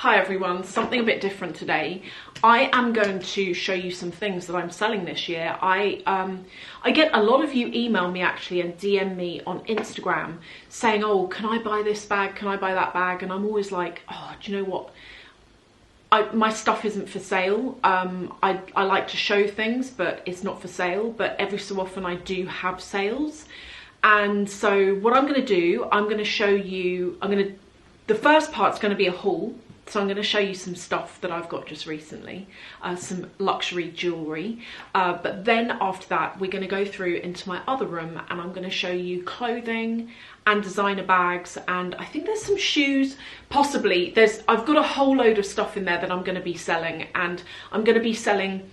Hi everyone, something a bit different today. I am going to show you some things that I'm selling this year. I get a lot of you email me actually and DM me on Instagram saying, oh, can I buy this bag? Can I buy that bag? And I'm always like, oh, do you know what? My stuff isn't for sale. I like to show things, but it's not for sale. But every so often I do have sales. And so what I'm going to do, I'm going to show you, the first part's going to be a haul. So I'm going to show you some stuff that I've got just recently, some luxury jewellery. But then after that, we're going to go through into my other room and I'm going to show you clothing and designer bags. And I think there's some shoes, possibly. I've got a whole load of stuff in there that I'm going to be selling, and I'm going to be selling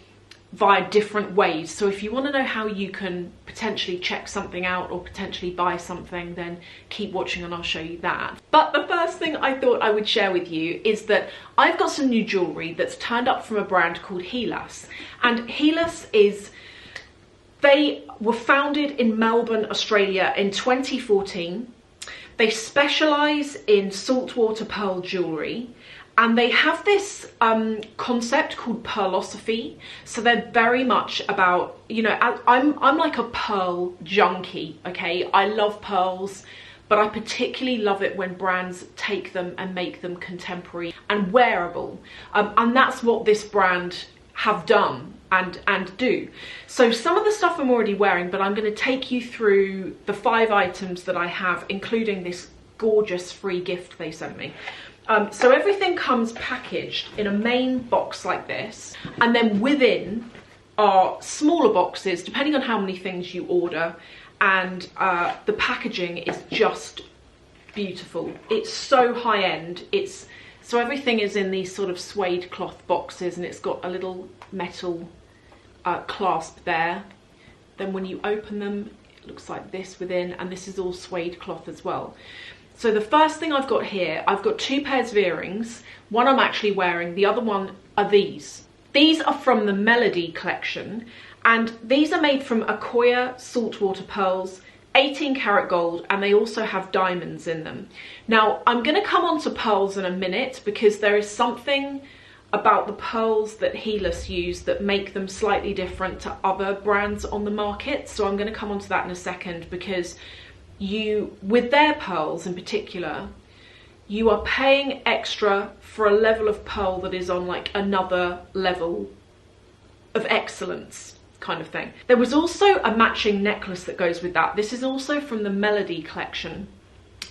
via different ways. So if you want to know how you can potentially check something out or potentially buy something, then keep watching and I'll show you that. But the first thing I thought I would share with you is that I've got some new jewellery that's turned up from a brand called Helas. And Helas they were founded in Melbourne, Australia in 2014. They specialise in saltwater pearl jewellery. And they have this concept called Pearlosophy. So they're very much about, you know, I'm like a pearl junkie, okay? I love pearls, but I particularly love it when brands take them and make them contemporary and wearable. And that's what this brand have done and do. So some of the stuff I'm already wearing, but I'm going to take you through the 5 items that I have, including this gorgeous free gift they sent me. So everything comes packaged in a main box like this, and then within are smaller boxes depending on how many things you order, and the packaging is just beautiful. It's so high end. So everything is in these sort of suede cloth boxes, and it's got a little metal clasp there. Then when you open them, it looks like this within, and this is all suede cloth as well. So the first thing I've got here, I've got 2 pairs of earrings. One I'm actually wearing, the other one are these. These are from the Melody collection, and these are made from Akoya Saltwater Pearls, 18 karat gold, and they also have diamonds in them. Now, I'm going to come on to pearls in a minute because there is something about the pearls that Helas use that make them slightly different to other brands on the market. So I'm going to come on to that in a second, because with their pearls in particular, you are paying extra for a level of pearl that is on like another level of excellence kind of thing. There was also a matching necklace that goes with that. This is also from the Melody collection.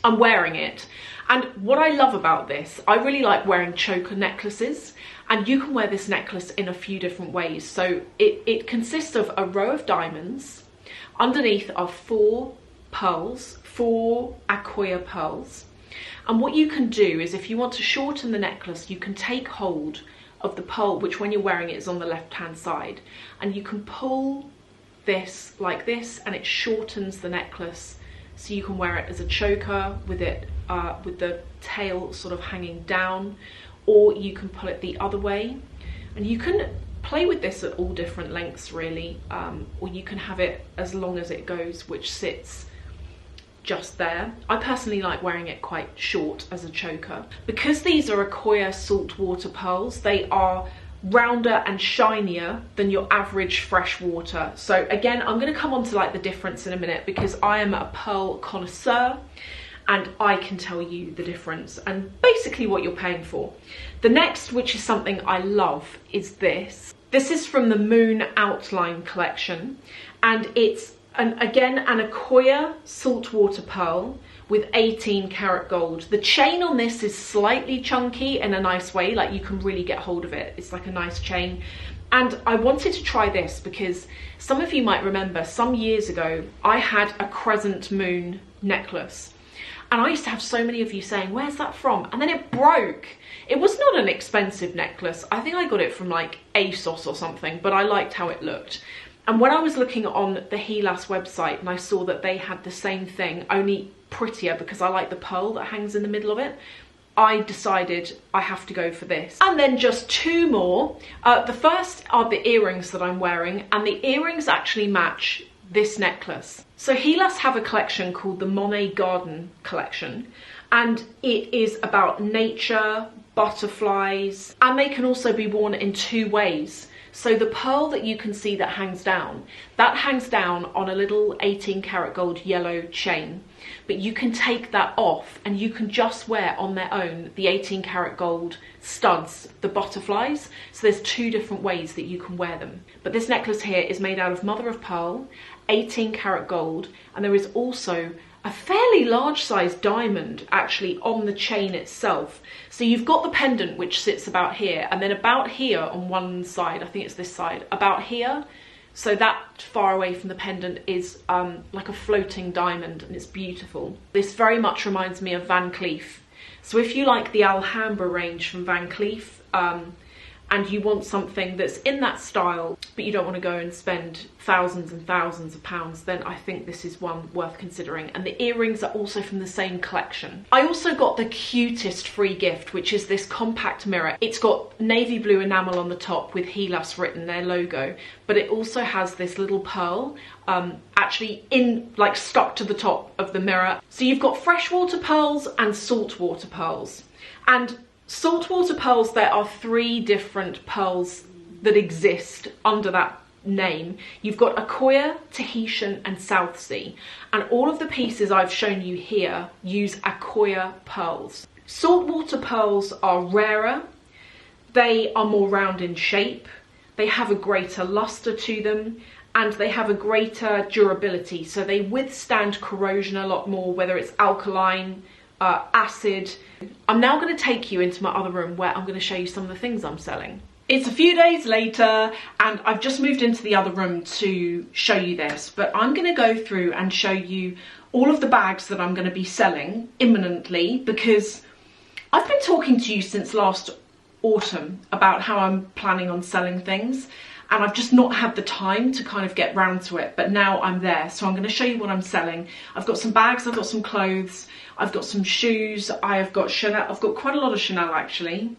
I'm wearing it, and what I love about this, I really like wearing choker necklaces, and you can wear this necklace in a few different ways. So it consists of a row of diamonds. Underneath are 4 pearls, 4 Akoya pearls. And what you can do is, if you want to shorten the necklace, you can take hold of the pearl, which when you're wearing it is on the left hand side, and you can pull this like this and it shortens the necklace, so you can wear it as a choker with it with the tail sort of hanging down, or you can pull it the other way, and you can play with this at all different lengths really, or you can have it as long as it goes, which sits just there. I personally like wearing it quite short as a choker. Because these are Akoya saltwater pearls, they are rounder and shinier than your average freshwater. So again, I'm going to come on to like the difference in a minute, because I am a pearl connoisseur and I can tell you the difference and basically what you're paying for. The next, which is something I love, is this. This is from the Moon Outline collection, and it's again an Akoya saltwater pearl with 18 karat gold. The chain on this is slightly chunky in a nice way, like you can really get hold of it. It's like a nice chain. And I wanted to try this because some of you might remember some years ago I had a crescent moon necklace, and I used to have so many of you saying, where's that from? And then it broke. It was not an expensive necklace. I think I got it from like ASOS or something, but I liked how it looked. And when I was looking on the Helas website and I saw that they had the same thing, only prettier, because I like the pearl that hangs in the middle of it, I decided I have to go for this. And then just 2 more. The first are the earrings that I'm wearing, and the earrings actually match this necklace. So Helas have a collection called the Monet Garden collection, and it is about nature, butterflies, and they can also be worn in two ways. So the pearl that you can see that hangs down on a little 18 karat gold yellow chain, but you can take that off and you can just wear on their own the 18 karat gold studs, the butterflies. So there's two different ways that you can wear them. But this necklace here is made out of mother of pearl, 18 karat gold, and there is also a fairly large size diamond actually on the chain itself. So you've got the pendant, which sits about here, and then about here on one side, I think it's this side, about here, so that far away from the pendant is like a floating diamond, and it's beautiful. This very much reminds me of Van Cleef. So if you like the Alhambra range from Van Cleef, and you want something that's in that style, but you don't want to go and spend thousands and thousands of pounds, then I think this is one worth considering. And the earrings are also from the same collection. I also got the cutest free gift, which is this compact mirror. It's got navy blue enamel on the top with Helas written, their logo, but it also has this little pearl actually like stuck to the top of the mirror. So you've got freshwater pearls and saltwater pearls. And saltwater pearls, there are three different pearls that exist under that name. You've got Akoya, Tahitian and South Sea, and all of the pieces I've shown you here use Akoya pearls. Saltwater pearls are rarer, they are more round in shape, they have a greater luster to them, and they have a greater durability, so they withstand corrosion a lot more, whether it's alkaline, acid. I'm now going to take you into my other room where I'm going to show you some of the things I'm selling. It's a few days later and I've just moved into the other room to show you this, but I'm going to go through and show you all of the bags that I'm going to be selling imminently, because I've been talking to you since last autumn about how I'm planning on selling things, and I've just not had the time to kind of get round to it, but now I'm there. So I'm going to show you what I'm selling. I've got some bags, I've got some clothes, I've got some shoes, I've got Chanel, I've got quite a lot of Chanel actually.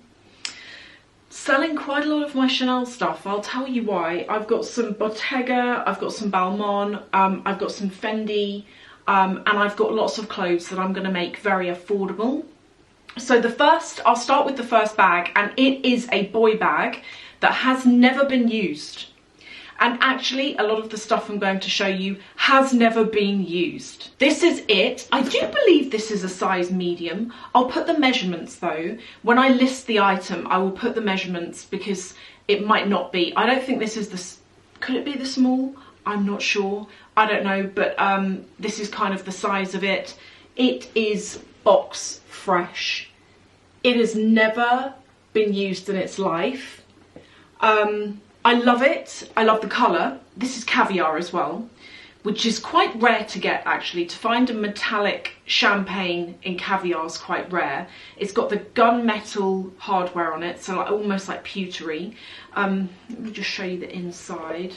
Selling quite a lot of my Chanel stuff, I'll tell you why. I've got some Bottega, I've got some Balmain, I've got some Fendi, and I've got lots of clothes that I'm going to make very affordable. So I'll start with the first bag, and it is a boy bag that has never been used. And actually, a lot of the stuff I'm going to show you has never been used. This is it. I do believe this is a size medium. I'll put the measurements though. When I list the item, I will put the measurements because it might not be. I don't think this is could it be the small? I'm not sure. I don't know, but this is kind of the size of it. It is box fresh. It has never been used in its life. I love it. I love the colour. This is caviar as well, which is quite rare to get actually. To find a metallic champagne in caviar is quite rare. It's got the gunmetal hardware on it, so like, almost like pewtery. Let me just show you the inside.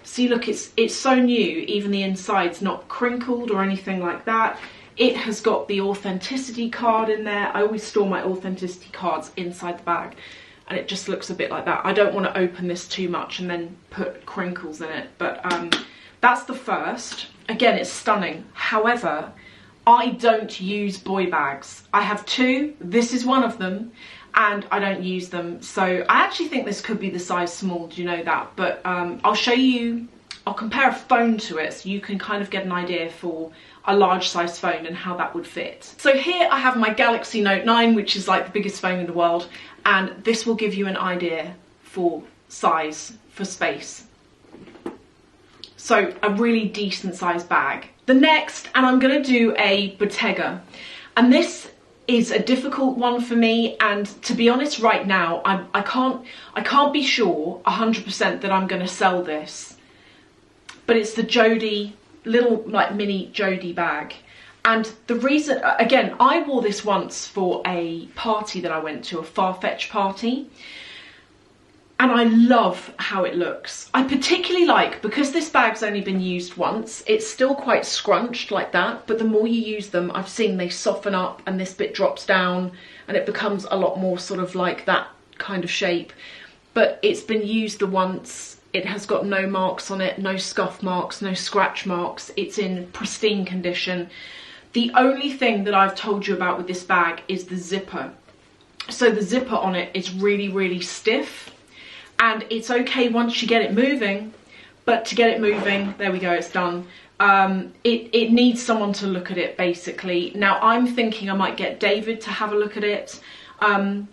See, look, it's so new, even the inside's not crinkled or anything like that. It has got the authenticity card in there. I always store my authenticity cards inside the bag, and it just looks a bit like that. I don't want to open this too much and then put crinkles in it, but that's the first. Again, it's stunning. However, I don't use boy bags. I have two, this is one of them, and I don't use them. So I actually think this could be the size small, do you know that? But I'll show you, I'll compare a phone to it so you can kind of get an idea for a large size phone and how that would fit. So here I have my Galaxy Note 9, which is like the biggest phone in the world, and this will give you an idea for size, for space. So a really decent sized bag. The next, and I'm gonna do a Bottega, and this is a difficult one for me, and to be honest right now, I can't be sure 100% that I'm gonna sell this, but it's the Jodie, little like mini Jodie bag. And the reason, again, I wore this once for a party that I went to, a Farfetch party, and I love how it looks. I particularly like, because this bag's only been used once, it's still quite scrunched like that, but the more you use them, I've seen they soften up and this bit drops down and it becomes a lot more sort of like that kind of shape. But it's been used the once, it has got no marks on it, no scuff marks, no scratch marks, it's in pristine condition. The only thing that I've told you about with this bag is the zipper. So the zipper on it is really, really stiff, and it's okay once you get it moving, but to get it moving, there we go, it's done. It needs someone to look at it, basically. Now I'm thinking I might get David to have a look at it.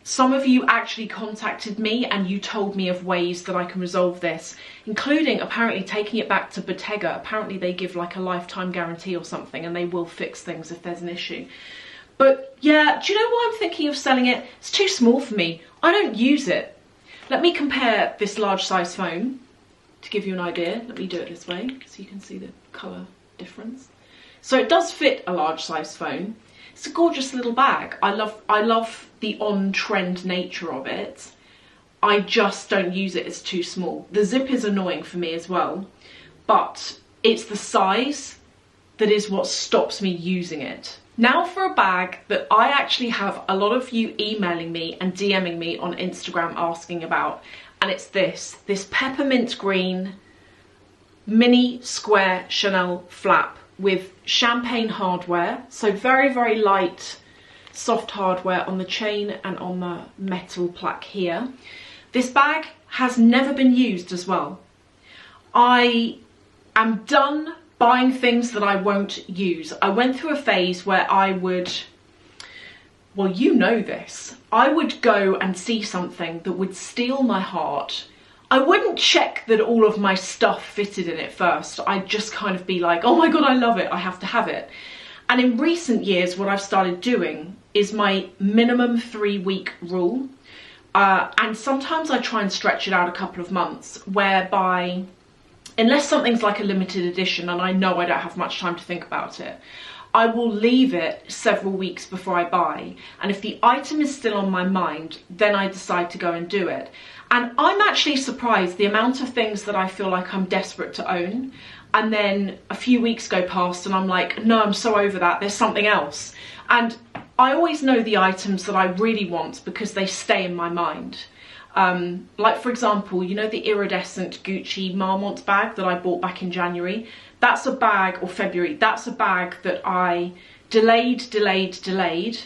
Some of you actually contacted me and you told me of ways that I can resolve this, including apparently taking it back to Bottega. Apparently they give like a lifetime guarantee or something, and they will fix things if there's an issue. But yeah, do you know why I'm thinking of selling it? It's too small for me. I don't use it. Let me compare this large size phone to give you an idea. Let me do it this way so you can see the colour difference. So it does fit a large size phone. It's a gorgeous little bag. I love the on-trend nature of it. I just don't use it, it's too small. The zip is annoying for me as well, but it's the size that is what stops me using it. Now for a bag that I actually have a lot of you emailing me and DMing me on Instagram asking about, and it's this peppermint green mini square Chanel flap with champagne hardware, so very, very light, soft hardware on the chain and on the metal plaque here. This bag has never been used as well. I am done buying things that I won't use. I went through a phase where I would, well, you know this, I would go and see something that would steal my heart. I wouldn't check that all of my stuff fitted in it first. I'd just kind of be like, oh my God, I love it, I have to have it. And in recent years, what I've started doing is my minimum 3-week rule. And sometimes I try and stretch it out a couple of months, whereby, unless something's like a limited edition and I know I don't have much time to think about it, I will leave it several weeks before I buy. And if the item is still on my mind, then I decide to go and do it. And I'm actually surprised the amount of things that I feel like I'm desperate to own. And then a few weeks go past and I'm like, no, I'm so over that, there's something else. And I always know the items that I really want because they stay in my mind. Like for example, you know the iridescent Gucci Marmont bag that I bought back in January? That's a bag, or February, that's a bag that I delayed,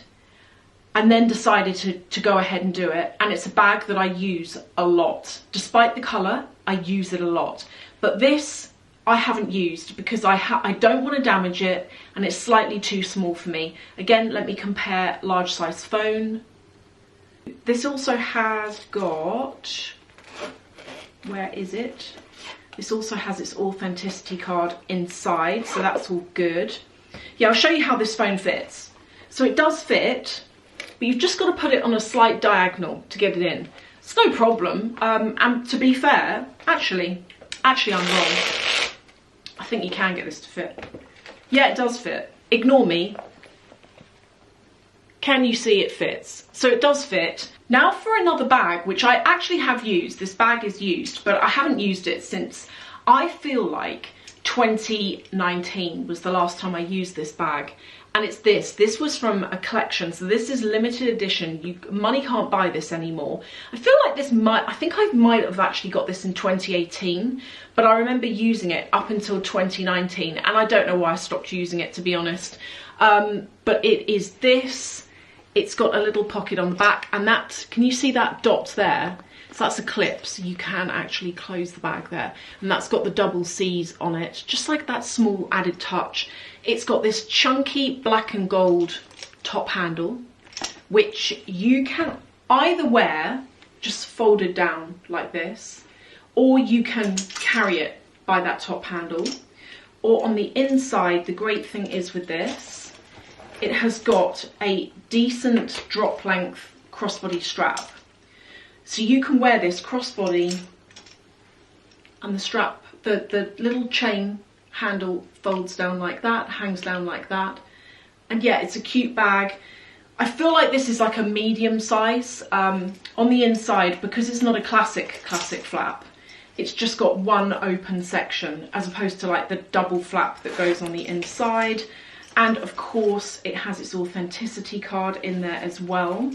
and then decided to go ahead and do it. And it's a bag that I use a lot. Despite the colour, I use it a lot. But this, I haven't used because I don't want to damage it and it's slightly too small for me. Again, let me compare large size phone. This also has got, where is it? This also has its authenticity card inside, so that's all good. Yeah, I'll show you how this phone fits. So it does fit, but you've just got to put it on a slight diagonal to get it in. It's no problem, and to be fair, actually I'm wrong. I think you can get this to fit. Yeah, it does fit. Ignore me. Can you see it fits? So it does fit. Now for another bag, which I actually have used. This bag is used, but I haven't used it since, I feel like 2019 was the last time I used this bag. And it's this. This was from a collection, so this is limited edition. Money can't buy this anymore. I feel like this I think I might have actually got this in 2018, but I remember using it up until 2019, and I don't know why I stopped using it, to be honest. But it is this. It's got a little pocket on the back, and that, can you see that dot there? So that's a clip, so you can actually close the bag there. And that's got the double C's on it, just like that small added touch. It's got this chunky black and gold top handle, which you can either wear just folded down like this, or you can carry it by that top handle. Or on the inside, the great thing is with this, it has got a decent drop length crossbody strap. So you can wear this crossbody, and the strap, the little chain handle folds down like that, hangs down like that. And yeah, it's a cute bag. I feel like this is like a medium size. On the inside, because it's not a classic flap, it's just got one open section as opposed to like the double flap that goes on the inside. And of course it has its authenticity card in there as well.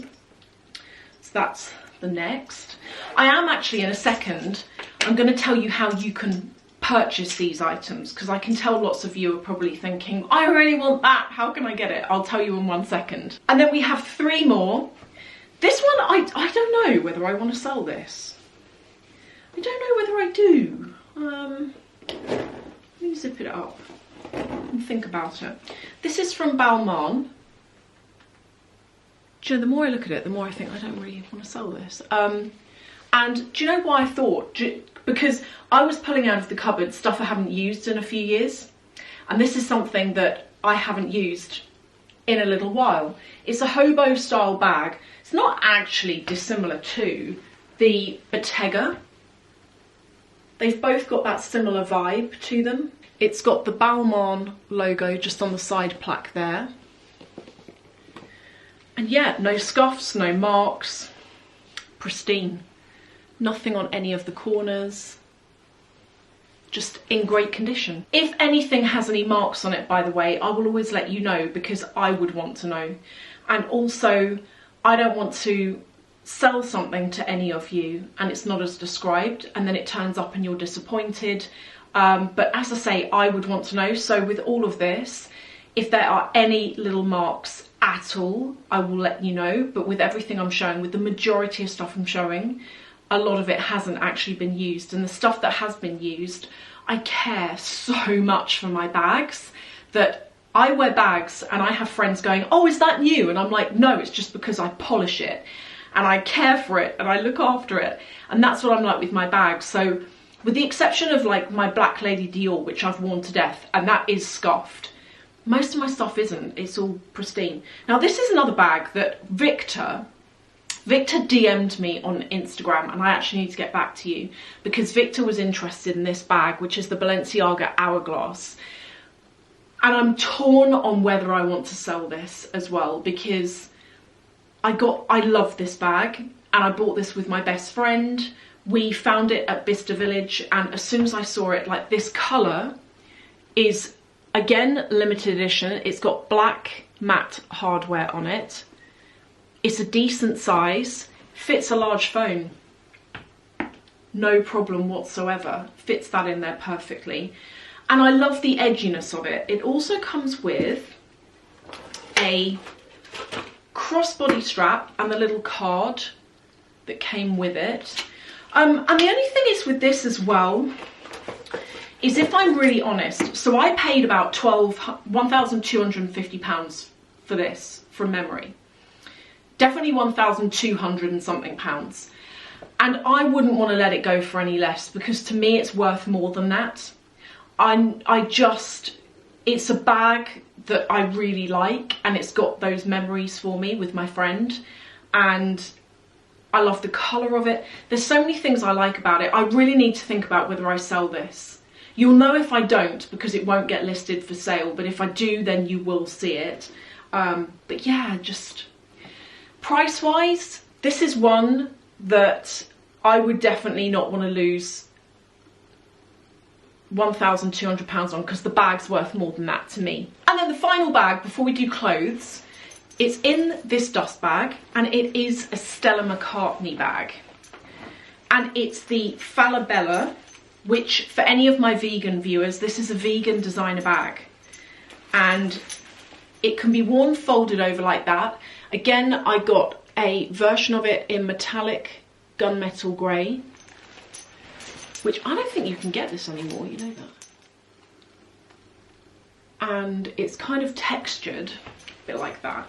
So that's the next. I am actually, in a second, I'm going to tell you how you can purchase these items, because I can tell lots of you are probably thinking, I really want that, how can I get it? I'll tell you in 1 second. And then we have 3 more. This one, I don't know whether I want to sell this. I don't know whether I do. Let me zip it up and think about it. This is from Balmain. Do you know, the more I look at it, the more I think I don't really want to sell this. And do you know why I thought? Because I was pulling out of the cupboard stuff I haven't used in a few years. And this is something that I haven't used in a little while. It's a hobo style bag. It's not actually dissimilar to the Bottega. They've both got that similar vibe to them. It's got the Balmain logo just on the side plaque there. And yeah, no scuffs, no marks, pristine. Nothing on any of the corners, just in great condition. If anything has any marks on it, by the way, I will always let you know because I would want to know. And also, I don't want to sell something to any of you and it's not as described and then it turns up and you're disappointed. But as I say, I would want to know. So with all of this, if there are any little marks at all, I will let you know. But with everything I'm showing, with the majority of stuff I'm showing, a lot of it hasn't actually been used. And the stuff that has been used, I care so much for my bags that I wear bags and I have friends going, oh, is that new? And I'm like, no, it's just because I polish it and I care for it and I look after it. And that's what I'm like with my bags. So with the exception of like my Black Lady Dior, which I've worn to death, and that is scuffed, most of my stuff isn't. It's all pristine. Now this is another bag that Victor DM'd me on Instagram, and I actually need to get back to you because Victor was interested in this bag, which is the Balenciaga Hourglass. And I'm torn on whether I want to sell this as well because I love this bag and I bought this with my best friend. We found it at Bicester Village and as soon as I saw it, like this colour is again limited edition. It's got black matte hardware on it. It's a decent size, fits a large phone, no problem whatsoever, fits that in there perfectly. And I love the edginess of it. It also comes with a crossbody strap and the little card that came with it. And the only thing is with this as well, is if I'm really honest, so I paid about £1,250 for this from memory. Definitely 1,200 and something pounds. And I wouldn't want to let it go for any less because to me it's worth more than that. It's a bag that I really like and it's got those memories for me with my friend and I love the colour of it. There's so many things I like about it. I really need to think about whether I sell this. You'll know if I don't because it won't get listed for sale, but if I do then you will see it. But yeah, just price wise, this is one that I would definitely not want to lose £1,200 on because the bag's worth more than that to me. And then the final bag before we do clothes, it's in this dust bag and it is a Stella McCartney bag. And it's the Falabella, which for any of my vegan viewers, this is a vegan designer bag. And it can be worn folded over like that. Again, I got a version of it in metallic gunmetal grey, which I don't think you can get this anymore, you know that. And it's kind of textured, a bit like that.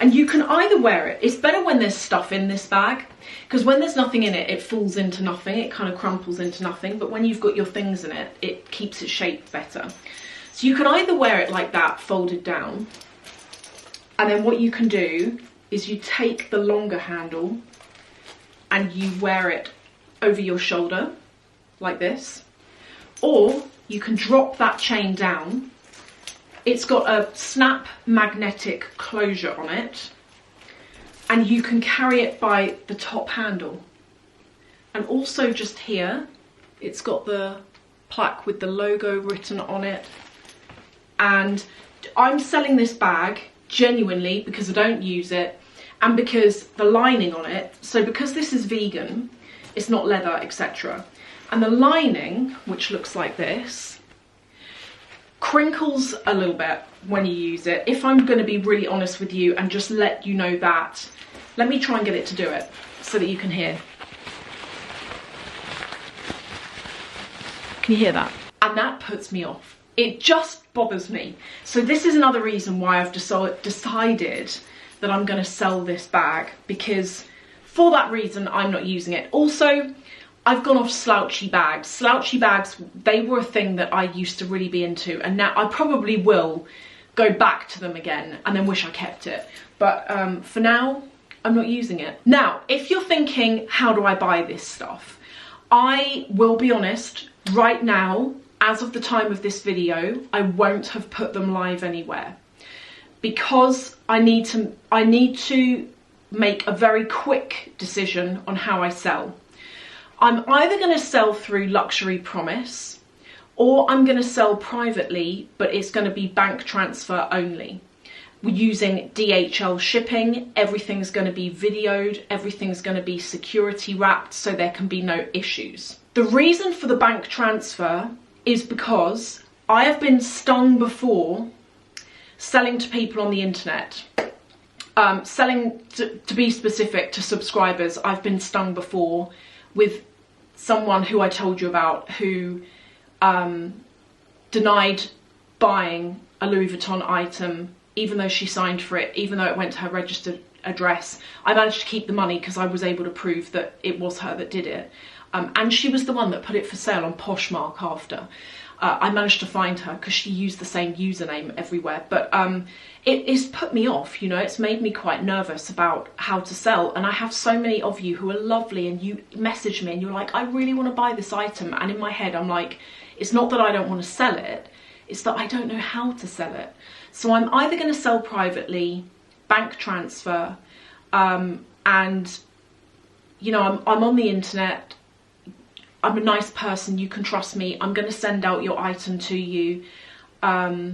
And you can either wear it, it's better when there's stuff in this bag, because when there's nothing in it, it falls into nothing, it kind of crumples into nothing, but when you've got your things in it, it keeps its shape better. So you can either wear it like that, folded down, and then what you can do is you take the longer handle and you wear it over your shoulder, like this, or you can drop that chain down. It's got a snap magnetic closure on it and you can carry it by the top handle. And also just here, it's got the plaque with the logo written on it. And I'm selling this bag genuinely because I don't use it and because the lining on it, so because this is vegan, it's not leather, etc. And the lining, which looks like this, crinkles a little bit when you use it. If I'm going to be really honest with you and just let you know that, Let me try and get it to do it so that you can hear. Can you hear that? And that puts me off. It just bothers me. So this is another reason why I've decided that I'm going to sell this bag, because for that reason I'm not using it. Also, I've gone off slouchy bags. Slouchy bags, they were a thing that I used to really be into, and now I probably will go back to them again and then wish I kept it. But for now, I'm not using it. Now, if you're thinking, how do I buy this stuff? I will be honest, right now, as of the time of this video, I won't have put them live anywhere, because I need to make a very quick decision on how I sell. I'm either going to sell through Luxury Promise, or I'm going to sell privately, but it's going to be bank transfer only. We're using DHL shipping, everything's going to be videoed, everything's going to be security wrapped, so there can be no issues. The reason for the bank transfer is because I have been stung before selling to people on the internet. Selling, to be specific, to subscribers, I've been stung before with someone who I told you about who denied buying a Louis Vuitton item, even though she signed for it, even though it went to her registered address. I managed to keep the money because I was able to prove that it was her that did it. And she was the one that put it for sale on Poshmark after. I managed to find her because she used the same username everywhere. But it's put me off, you know, it's made me quite nervous about how to sell. And I have so many of you who are lovely, and you message me and you're like, I really want to buy this item. And in my head, I'm like, it's not that I don't want to sell it, it's that I don't know how to sell it. So I'm either going to sell privately, bank transfer, and, you know, I'm on the internet. I'm a nice person, you can trust me, I'm going to send out your item to you. Yeah,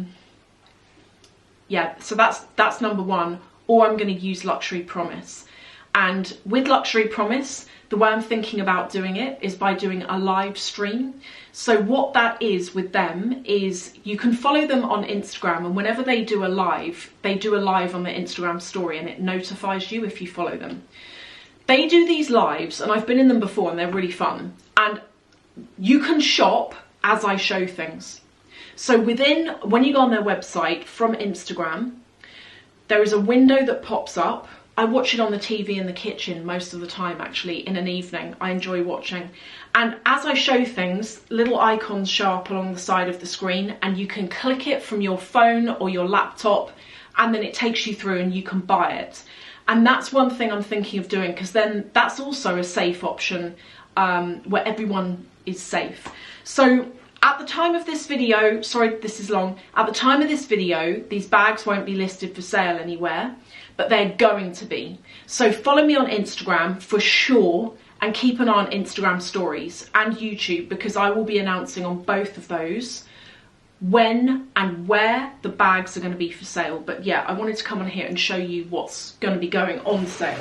so that's number one. Or I'm going to use Luxury Promise. And with Luxury Promise, the way I'm thinking about doing it is by doing a live stream. So what that is with them is you can follow them on Instagram, and whenever they do a live on their Instagram story, and it notifies you if you follow them. They do these lives, and I've been in them before, and they're really fun. And you can shop as I show things. So when you go on their website from Instagram, there is a window that pops up. I watch it on the TV in the kitchen most of the time, actually, in an evening. I enjoy watching. And as I show things, little icons show up along the side of the screen, and you can click it from your phone or your laptop, and then it takes you through and you can buy it. And that's one thing I'm thinking of doing, because then that's also a safe option where everyone is safe. So at the time of this video, sorry this is long, at the time of this video, these bags won't be listed for sale anywhere, but they're going to be. So follow me on Instagram for sure, and keep an eye on Instagram stories and YouTube, because I will be announcing on both of those when and where the bags are going to be for sale. But yeah, I wanted to come on here and show you what's going to be going on sale.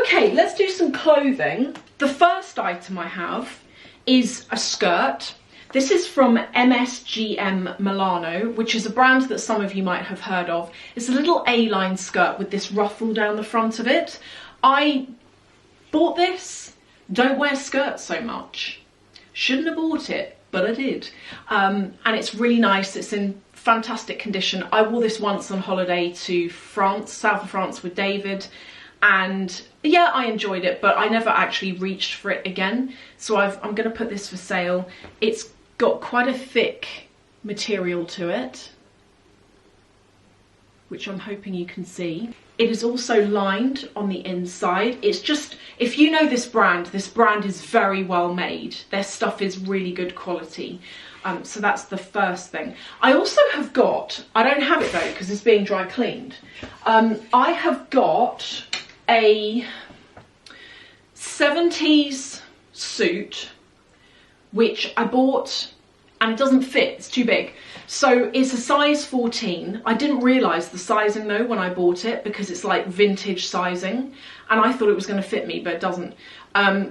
Okay, let's do some clothing. The first item I have is a skirt. This is from MSGM Milano, which is a brand that some of you might have heard of. It's a little A-line skirt with this ruffle down the front of it. I bought this. Don't wear skirts so much. Shouldn't have bought it, but I did. And it's really nice. It's in fantastic condition. I wore this once on holiday to France, south of France with David. And yeah, I enjoyed it, but I never actually reached for it again. So I'm going to put this for sale. It's got quite a thick material to it, which I'm hoping you can see. It is also lined on the inside. It's just, if you know this brand is very well made. Their stuff is really good quality. So that's the first thing. I also have got, I don't have it though because it's being dry cleaned. I have got a 70s suit which I bought, and it doesn't fit, it's too big. So it's a size 14. I didn't realise the sizing though when I bought it, because it's like vintage sizing, and I thought it was going to fit me, but it doesn't.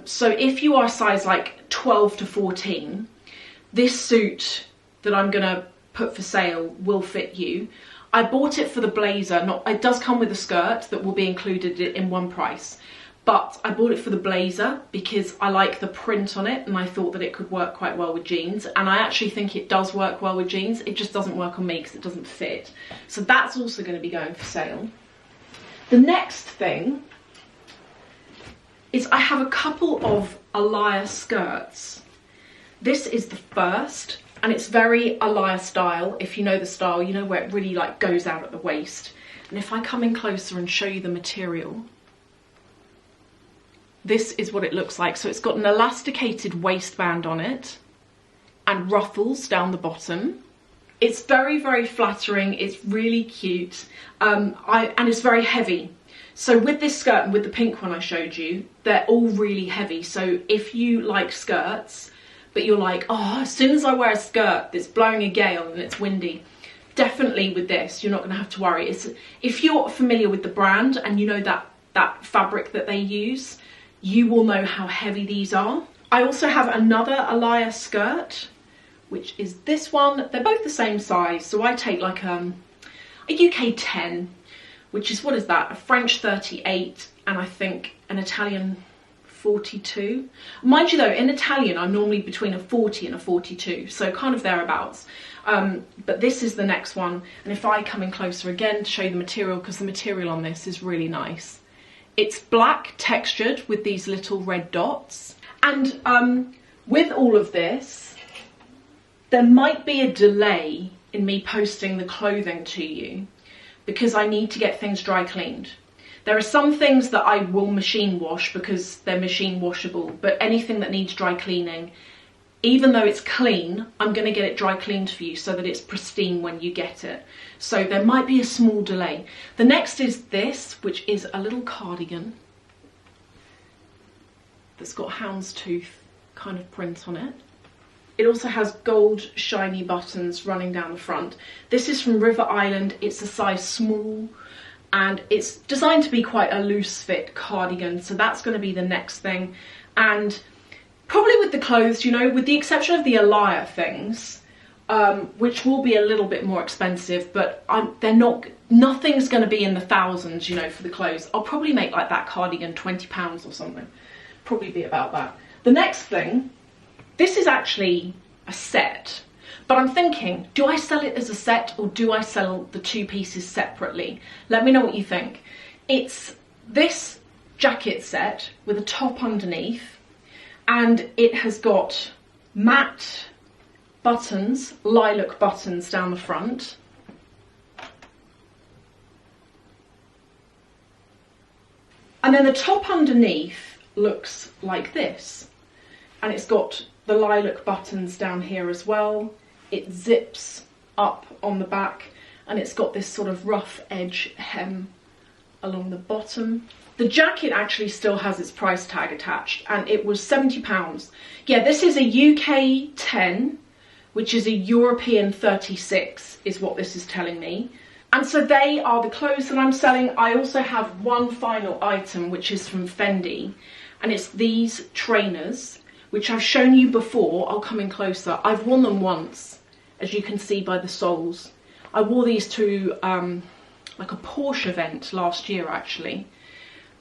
So if you are a size like 12 to 14, this suit that I'm going to put for sale will fit you. I bought it for the blazer. It does come with a skirt that will be included in one price, but I bought it for the blazer because I like the print on it and I thought that it could work quite well with jeans, and I actually think it does work well with jeans. It just doesn't work on me because it doesn't fit. So that's also going to be going for sale. The next thing is I have a couple of Akoya skirts. This is the first, and it's very Akoya style. If you know the style, you know where it really like goes out at the waist. And if I come in closer and show you the material, this is what it looks like. So it's got an elasticated waistband on it and ruffles down the bottom. It's very, very flattering. It's really cute. And it's very heavy. So with this skirt and with the pink one I showed you, they're all really heavy. So if you like skirts, but you're like, oh, as soon as I wear a skirt that's blowing a gale and it's windy, definitely with this, you're not going to have to worry. If you're familiar with the brand and you know that fabric that they use, you will know how heavy these are. I also have another Akoya skirt, which is this one. They're both the same size. So I take like a UK 10, which is, what is that? A French 38 and I think an Italian 42. Mind you though, in Italian I'm normally between a 40 and a 42, so kind of thereabouts. But this is the next one, and if I come in closer again to show you the material, because the material on this is really nice. It's black textured with these little red dots, and with all of this there might be a delay in me posting the clothing to you because I need to get things dry cleaned. There are some things that I will machine wash because they're machine washable, but anything that needs dry cleaning, even though it's clean, I'm going to get it dry cleaned for you so that it's pristine when you get it. So there might be a small delay. The next is this, which is a little cardigan that's got houndstooth kind of print on it. It also has gold shiny buttons running down the front. This is from River Island. It's a size small. And it's designed to be quite a loose fit cardigan, so that's going to be the next thing. And probably with the clothes, you know, with the exception of the Akoya things, which will be a little bit more expensive, but nothing's going to be in the thousands, you know, for the clothes. I'll probably make like that cardigan £20 or something. Probably be about that. The next thing, this is actually a set. But I'm thinking, do I sell it as a set or do I sell the two pieces separately? Let me know what you think. It's this jacket set with a top underneath, and it has got matte buttons, lilac buttons down the front. And then the top underneath looks like this. And it's got the lilac buttons down here as well. It zips up on the back and it's got this sort of rough edge hem along the bottom. The jacket actually still has its price tag attached and it was £70. Yeah, this is a UK 10, which is a European 36 is what this is telling me. And so they are the clothes that I'm selling. I also have one final item, which is from Fendi, and it's these trainers, which I've shown you before. I'll come in closer. I've worn them once, as you can see by the soles. I wore these to like a Porsche event last year actually,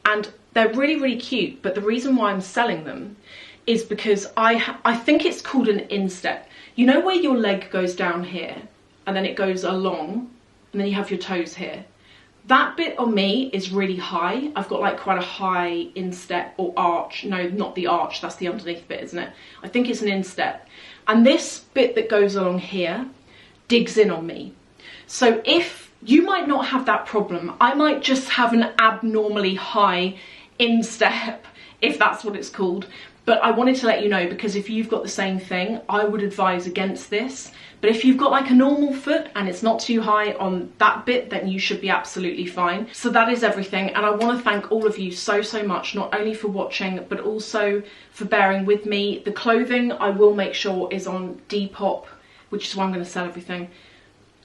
and they're really, really cute. But the reason why I'm selling them is because I think it's called an instep. You know where your leg goes down here and then it goes along and then you have your toes here? That bit on me is really high. I've got like quite a high instep or arch. No, not the arch, that's the underneath bit, isn't it? I think it's an instep. And this bit that goes along here digs in on me. So if you might not have that problem, I might just have an abnormally high instep, if that's what it's called. But I wanted to let you know, because if you've got the same thing, I would advise against this. But if you've got like a normal foot and it's not too high on that bit, then you should be absolutely fine. So that is everything. And I want to thank all of you so, so much, not only for watching, but also for bearing with me. The clothing I will make sure is on Depop, which is where I'm going to sell everything,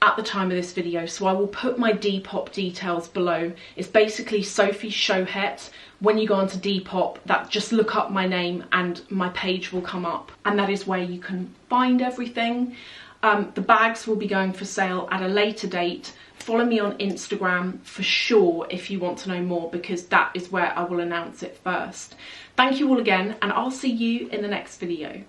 at the time of this video. So I will put my Depop details below. It's basically Sophie Shohet. When you go onto Depop, just look up my name and my page will come up. And that is where you can find everything. The bags will be going for sale at a later date. Follow me on Instagram for sure if you want to know more, because that is where I will announce it first. Thank you all again, and I'll see you in the next video.